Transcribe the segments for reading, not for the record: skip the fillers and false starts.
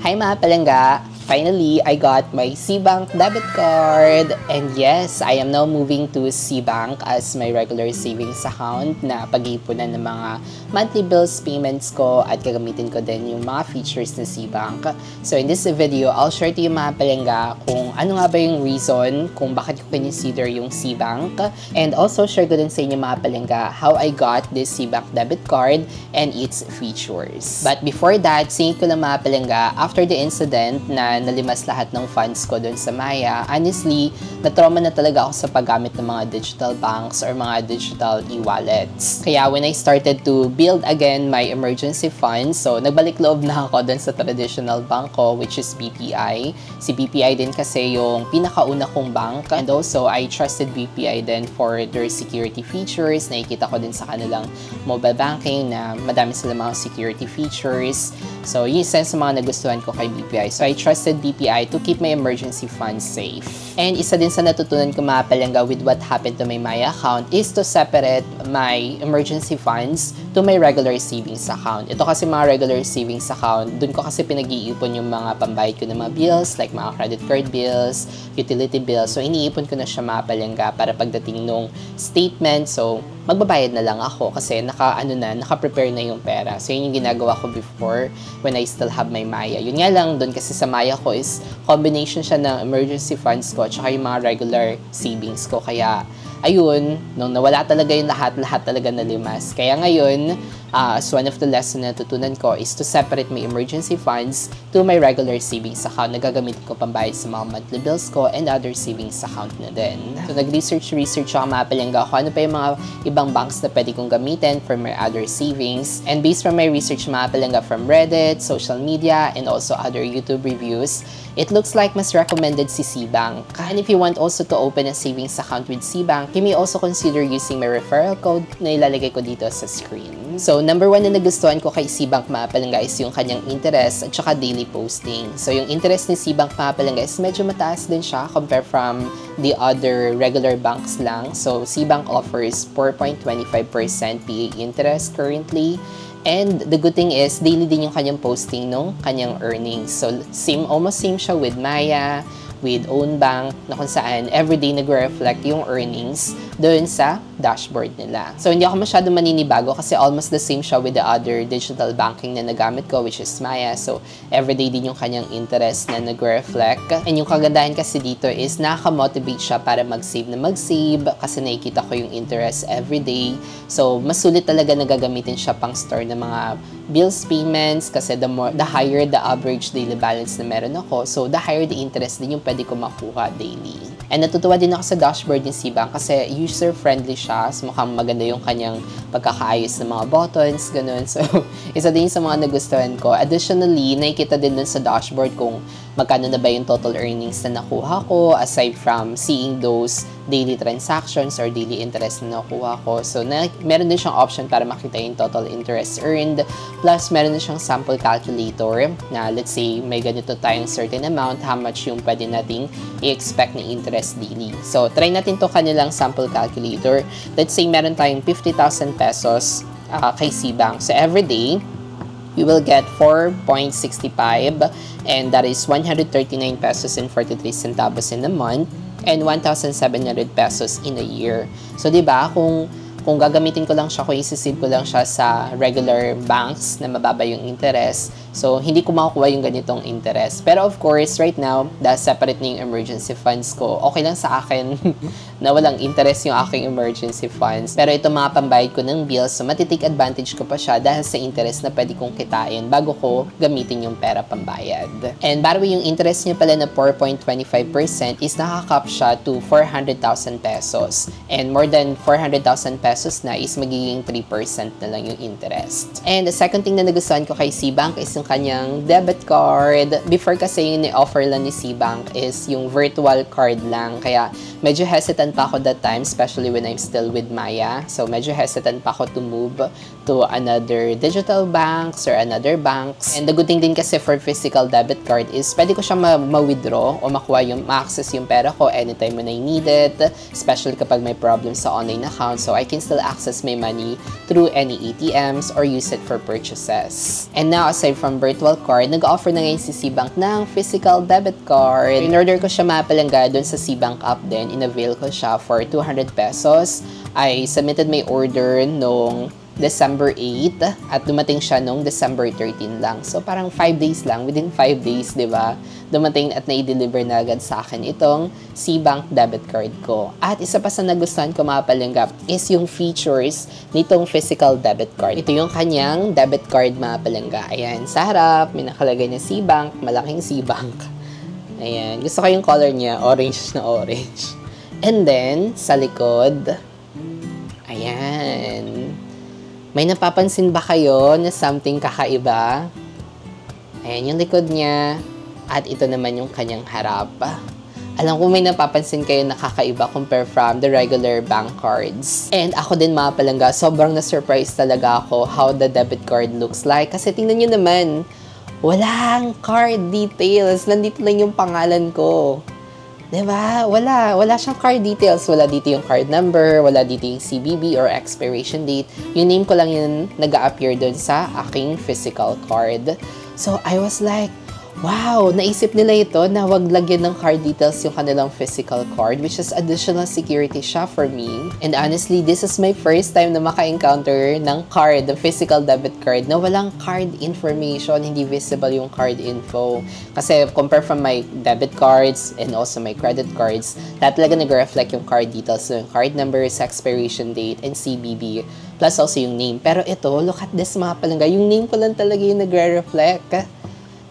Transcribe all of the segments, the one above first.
Hi mga palangga! Finally, I got my Cbank debit card. And yes, I am now moving to Cbank as my regular savings account na pag-iipunan ng mga monthly bills payments ko at gagamitin ko din yung mga features ng Cbank. So in this video, I'll share to you mga palangga kung ano nga ba yung reason kung bakit ko consider yung Cbank. And also share ko din sa inyo mga palangga how I got this Cbank debit card and its features. But before that, singin ko lang mga palangga, after the incident na nalimas lahat ng funds ko doon sa Maya, honestly, na-trauma na talaga ako sa paggamit ng mga digital banks or mga digital e-wallets. Kaya when I started to build again my emergency funds, so nagbalik loob na ako doon sa traditional bank ko, which is BPI. Si BPI din kasi yung pinakauna kong bank. And also, I trusted BPI din for their security features. Nakikita ko din sa kanilang mobile banking na madami sila mga security features. So, yun isa sa mga nagustuhan ko kay BPI. So, I trusted BPI to keep my emergency funds safe. And isa din sa natutunan ko mga palangga with what happened to my Maya account is to separate my emergency funds to my regular savings account. Ito kasi mga regular savings account, dun ko kasi pinag-iipon yung mga pambayad ko ng mga bills, like mga credit card bills, utility bills. So, iniipon ko na siya mga palangga para pagdating nung statement. So, magbabayad na lang ako kasi naka-prepare na yung pera. So, yun yung ginagawa ko before when I still have my Maya. Yun nga lang, doon kasi sa Maya ko is combination siya ng emergency funds ko at saka yung mga regular savings ko. Kaya, ayun, nung nawala talaga yung lahat talaga nalimas. Kaya ngayon, as one of the lessons na natutunan ko is to separate my emergency funds to my regular savings account na gagamitin ko pambayad sa mga monthly bills ko and other savings account na din. So, nag-research ako mga palangga kung ano pa yung mga ibang banks na pwede kong gamitin for my other savings. And based from my research mga palangga from Reddit, social media, and also other YouTube reviews, it looks like mas recommended si Cbank. And if you want also to open a savings account with Cbank, you may also consider using my referral code na ilalagay ko dito sa screen. So, number one na nagustuhan ko kay Cbank mga palangga is yung kanyang interest at saka daily posting. So, yung interest ni Cbank mga palangga is medyo mataas din siya compare from the other regular banks lang. So, Cbank offers 4.25% PA interest currently. And the good thing is, daily din yung kanyang posting nung kanyang earnings. So, almost same siya with Maya, with Own Bank, na kung saan everyday nag-reflect yung earnings doon sa dashboard nila. So, hindi ako masyado maninibago kasi almost the same siya with the other digital banking na nagamit ko, which is Maya. So, everyday din yung kanyang interest na nag-reflect. And yung kagandahan kasi dito is nakaka-motivate siya para mag-save kasi nakikita ko yung interest everyday. So, mas sulit talaga na gagamitin siya pang store ng mga bills payments kasi the higher the average daily balance na meron ako, so the higher the interest din yung pwede ko makuha daily. And natutuwa din ako sa dashboard ni Cbank kasi user-friendly siya. So, mukhang maganda yung kanyang pagkakaayos ng mga buttons, ganun. So, isa din sa mga nagustuhan ko. Additionally, nakikita din dun sa dashboard kung magkano na ba yung total earnings na nakuha ko aside from seeing those daily transactions or daily interest na nakuha ko. So, meron din siyang option para makita yung total interest earned. Plus, meron din siyang sample calculator na let's say may ganito tayong certain amount, how much yung pwede nating i-expect na interest daily. So, try natin to kanilang sample calculator. Let's say meron tayong 50,000 pesos kay Cbank. So, every day, we will get 4.65 and that is 139 pesos and 43 centavos in a month and 1,700 pesos in a year. So, diba, kung gagamitin ko lang siya, kung isisave ko lang siya sa regular banks na mababa yung interest, so hindi ko makukuha yung ganitong interest. Pero of course, right now, dahil separate na yung emergency funds ko, okay lang sa akin na walang interest yung aking emergency funds. Pero ito mga pambayad ko ng bills, so matitake advantage ko pa siya dahil sa interest na pwede kong kitain bago ko gamitin yung pera pambayad. And by the way, yung interest niya pala na 4.25% is nakakap siya to 400,000 pesos. And more than 400,000 pesos na is magiging 3% na lang yung interest. And the second thing na nagustuhan ko kay Cbank is yung kanyang debit card. Before kasi yung ni-offer lang ni Cbank is yung virtual card lang. Kaya medyo hesitant pa ako that time, especially when I'm still with Maya. So medyo hesitant pa ako to move to another digital banks or another banks. And the good thing din kasi for physical debit card is pwede ko siya ma-withdraw o ma-access yung pera ko anytime when I need it, especially kapag may problem sa online account. So I can still access my money through any ATMs or use it for purchases. And now, aside from some virtual card, nag-offer na ngayon si Cbank ng physical debit card. In-order ko siya mga palangga doon sa Cbank app din. In-avail ko siya for 200 pesos. I submitted my order nung December 8 at dumating siya nung December 13 lang. So parang 5 days lang, within 5 days, 'di ba? Dumating at na-deliver na agad sa akin itong Cbank debit card ko. At isa pa sa nagustuhan ko mga palangga is yung features nitong physical debit card. Ito yung kanyang debit card mga palangga. Ayan, sa harap may nakalagay na Cbank, malaking Cbank. Ayan, gusto ko yung color niya, orange na orange. And then sa likod, ayan. May napapansin ba kayo na something kakaiba? Ayan yung likod niya. At ito naman yung kanyang harap. Alam ko may napapansin kayo na kakaiba compare from the regular bank cards. And ako din mga palangga, sobrang na-surprise talaga ako how the debit card looks like. Kasi tingnan nyo naman, walang card details. Nandito lang yung pangalan ko. Diba? Wala siyang card details. Wala dito yung card number, wala dito yung CVV or expiration date. Yung name ko lang yun nag-a-appear dun sa aking physical card. So, I was like, wow, naisip nila ito na wag lagyan ng card details yung kanilang physical card, which is additional security siya for me. And honestly, this is my first time na maka-encounter ng card, the physical debit card, na walang card information, hindi visible yung card info. Kasi compare from my debit cards and also my credit cards, lahat talaga nag-reflect yung card details, so yung card numbers, expiration date, and CVV, plus also yung name. Pero ito, look at this mga palangga, yung name ko lang talaga yung nagre-reflect.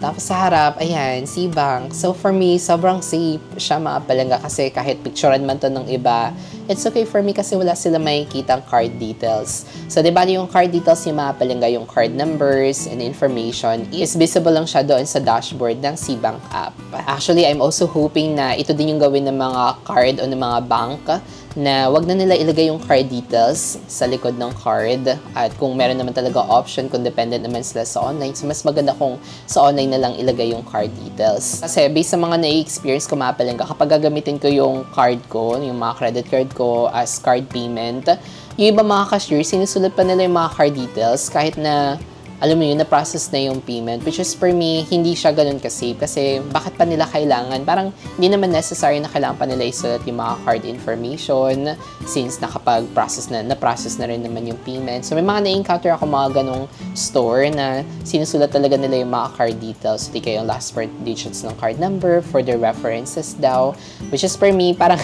Tapos sa harap, ayan, Cbank. So for me, sobrang safe siya mga palangga kasi kahit picturean man to ng iba, it's okay for me kasi wala sila makikitang card details. So diba yung card details yung mga palangga, yung card numbers and information is visible lang siya doon sa dashboard ng Cbank app. Actually, I'm also hoping na ito din yung gawin ng mga card o ng mga bank na wag na nila ilagay yung card details sa likod ng card. At kung meron naman talaga option, kung dependent naman sila sa online, so mas maganda kung sa online na lang ilagay yung card details. Kasi based sa mga na-experience ko mga palangga, kapag gagamitin ko yung card ko, yung mga credit card ko as card payment, yung iba mga cashier, sinusulat pa nila yung mga card details kahit na alam mo yun, na-process na yung payment. Which is for me, hindi siya ganun ka-safe. Kasi bakit pa nila kailangan? Parang hindi naman necessary na kailangan pa nila isulat yung mga card information since nakapag-process na-process na rin naman yung payment. So may mga na-encounter ako mga ganong store na sinusulat talaga nila yung mga card details. Hindi kayo yung last 4 digits ng card number for the references daw. Which is for me, parang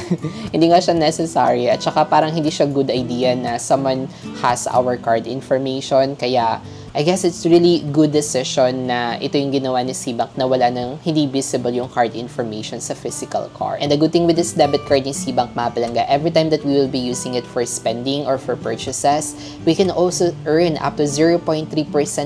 hindi nga siya necessary. At saka parang hindi siya good idea na someone has our card information. Kaya I guess it's really good decision na ito yung ginawa ni Cbank na wala nang hindi visible yung card information sa physical card. And the good thing with this debit card ni Cbank mga palangga, every time that we will be using it for spending or for purchases, we can also earn up to 0.3%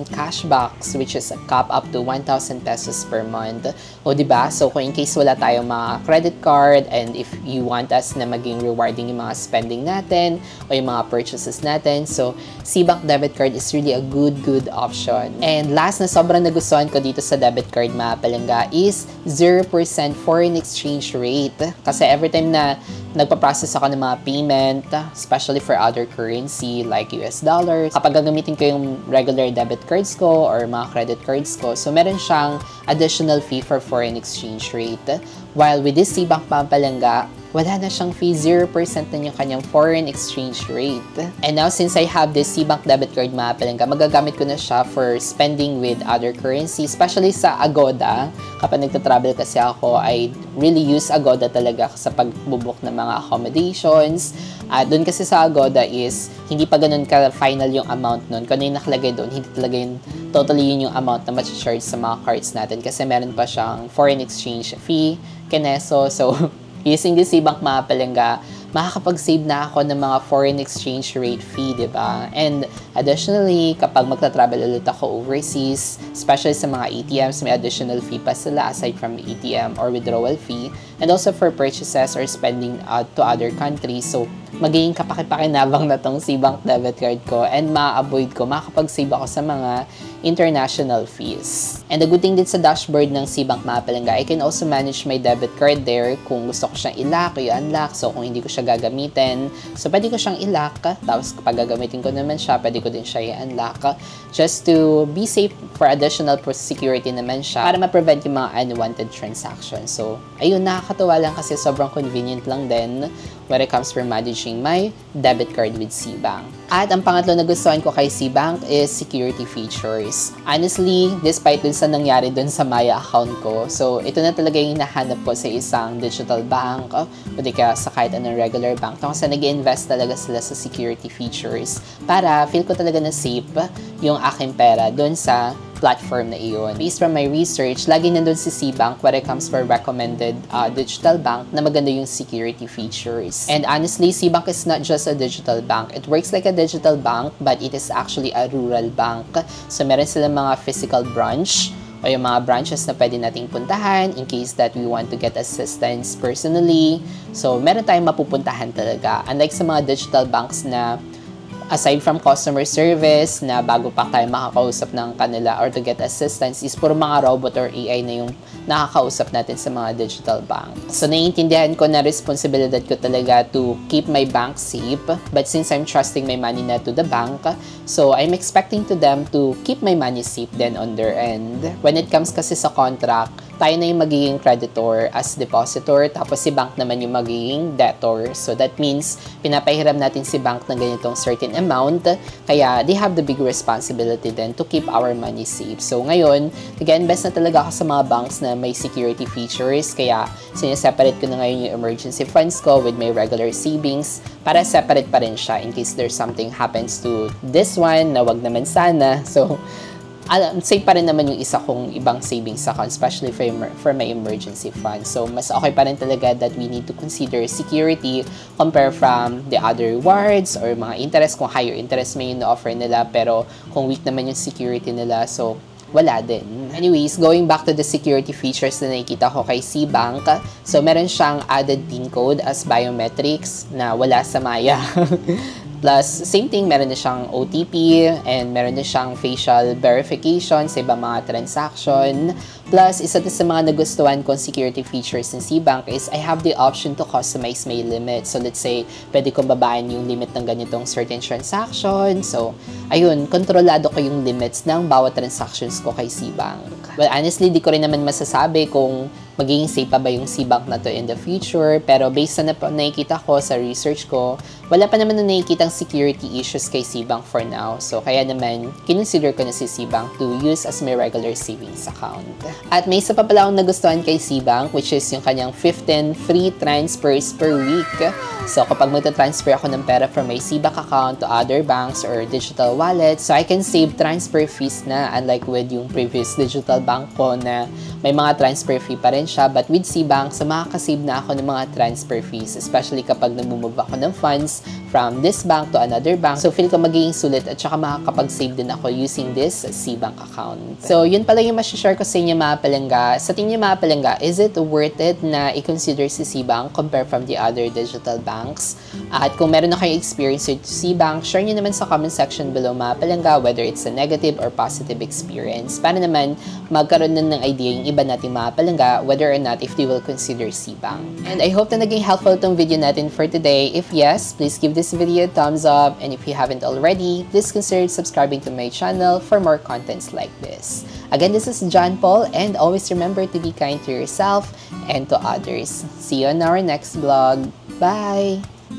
cashbacks, which is a cap up to 1,000 pesos per month. O diba? So kung in case wala tayong mga credit card and if you want us na maging rewarding yung mga spending natin o yung mga purchases natin, so Cbank debit card is really a good option. And last na sobrang nagustuhan ko dito sa debit card mga palangga is 0% foreign exchange rate. Kasi every time na nagpa-process ako ng mga payment, especially for other currency like US dollars, kapag gagamitin ko yung regular debit cards ko or mga credit cards ko, so meron siyang additional fee for foreign exchange rate. While with this Cbank mga palangga, wala na siyang fee, 0% na yung kanyang foreign exchange rate. And now, since I have this Cbank debit card mga palangga, magagamit ko na siya for spending with other currency, especially sa Agoda. Kapag nagta-travel kasi ako, I really use Agoda talaga sa pag-book ng mga accommodations. At doon kasi sa Agoda is, hindi pa ganun ka-final yung amount nun. Kung ano yung nakalagay doon, hindi talaga yun, totally yun yung amount na ma-charge sa mga cards natin. Kasi meron pa siyang foreign exchange fee, keneso. So, using this Cbank mga palangga, makakapag-save na ako ng mga foreign exchange rate fee, diba? And additionally, kapag magta-travel ulit ako overseas, especially sa mga ATMs, may additional fee pa sila aside from ATM or withdrawal fee. And also for purchases or spending to other countries. So, magiging kapakipakinabang na tong Cbank debit card ko and ma-avoid ko, makakapag-save ako sa mga international fees. And the good thing din sa dashboard ng Cbank Mapalanga, I can also manage my debit card there kung gusto ko siyang i-lock o i-unlock. So, kung hindi ko siya gagamitin, so pwede ko siyang i-lock. Tapos, kapag gagamitin ko naman siya, pwede ko din siya i-unlock. Just to be safe for additional security naman siya para ma-prevent yung mga unwanted transactions. So, ayun, nakakatuwa lang kasi sobrang convenient lang din when it comes for managing my debit card with Cbank. At ang pangatlo na gustuhan ko kay Cbank is security features. Honestly, despite dun sa nangyari dun sa Maya account ko, so ito na talaga yung hinahanap ko sa isang digital bank o di kaya sa kahit anong regular bank. Kasi nag-invest talaga sila sa security features para feel ko talaga na safe yung aking pera dun sa platform na iyon. Based from my research, lagi nandun si Cbank when it comes for recommended digital bank na maganda yung security features. And honestly, Cbank is not just a digital bank. It works like a digital bank, but it is actually a rural bank. So meron silang mga physical branch o yung mga branches na pwede nating puntahan in case that we want to get assistance personally. So meron tayong mapupuntahan talaga. Unlike sa mga digital banks na aside from customer service na bago pa tayo makakausap ng kanila or to get assistance is puro mga robot or AI na yung nakakausap natin sa mga digital bank. So, naiintindihan ko na responsibilidad ko talaga to keep my bank safe. But since I'm trusting my money na to the bank, so I'm expecting to them to keep my money safe then on their end. When it comes kasi sa contract, tayo na yung magiging creditor as depositor, tapos si bank naman yung magiging debtor. So that means, pinapahiram natin si bank ng ganitong certain amount, kaya they have the big responsibility then to keep our money safe. So ngayon, nag-invest na talaga ako sa mga banks na may security features, kaya sineseparate ko na ngayon yung emergency funds ko with my regular savings, para separate pa rin siya in case there's something happens to this one, na wag naman sana. So, safe pa rin naman yung isa kong ibang savings account, especially for my emergency fund. So, mas okay pa rin talaga that we need to consider security compare from the other rewards or mga interest, kung higher interest may yung offer nila, pero kung weak naman yung security nila, so wala din. Anyways, going back to the security features na nakikita ko kay Cbank, so meron siyang added PIN code as biometrics na wala sa Maya. Plus, same thing, meron na siyang OTP and meron na siyang facial verification sa ibang mga transaction. Plus, isa sa mga nagustuhan kong security features ng Cbank is I have the option to customize my limit. So, let's say, pwede kong babaan yung limit ng ganitong certain transaction. So, ayun, kontrolado ko yung limits ng bawat transactions ko kay Cbank. Well, honestly, di ko rin naman masasabi kung magiging safe pa ba yung Cbank na to in the future. Pero based sa nakikita ko sa research ko, wala pa naman na nakikitang security issues kay Cbank for now. So, kaya naman, kinonsider ko na si Cbank to use as my regular savings account. At may isa pa pala akong nagustuhan kay Cbank, which is yung kanyang 15 free transfers per week. So, kapag magta-transfer ako ng pera from my Cbank account to other banks or digital wallets, so I can save transfer fees na, unlike with yung previous digital bank ko na may mga transfer fee pa rin siya. But with Cbank, so makakasave na ako ng mga transfer fees, especially kapag nag-move ako ng funds from this bank to another bank. So, feel ko magiging sulit at saka makakapag-save din ako using this Cbank account. So, yun pala yung masashare ko sa inyo mga palangga. Sa tingin niyo mga palangga, is it worth it na i-consider si Cbank compare from the other digital banks? At kung meron na kayong experience with Cbank, share nyo naman sa comment section below mga palangga whether it's a negative or positive experience para naman magkaroon na ng idea yung iba nating mga palangga whether or not if they will consider Cbank. And I hope na naging helpful itong video natin for today. If yes, please give this video a thumbs up, and if you haven't already, please consider subscribing to my channel for more contents like this. Again, this is John Paul, and always remember to be kind to yourself and to others. See you on our next vlog. Bye!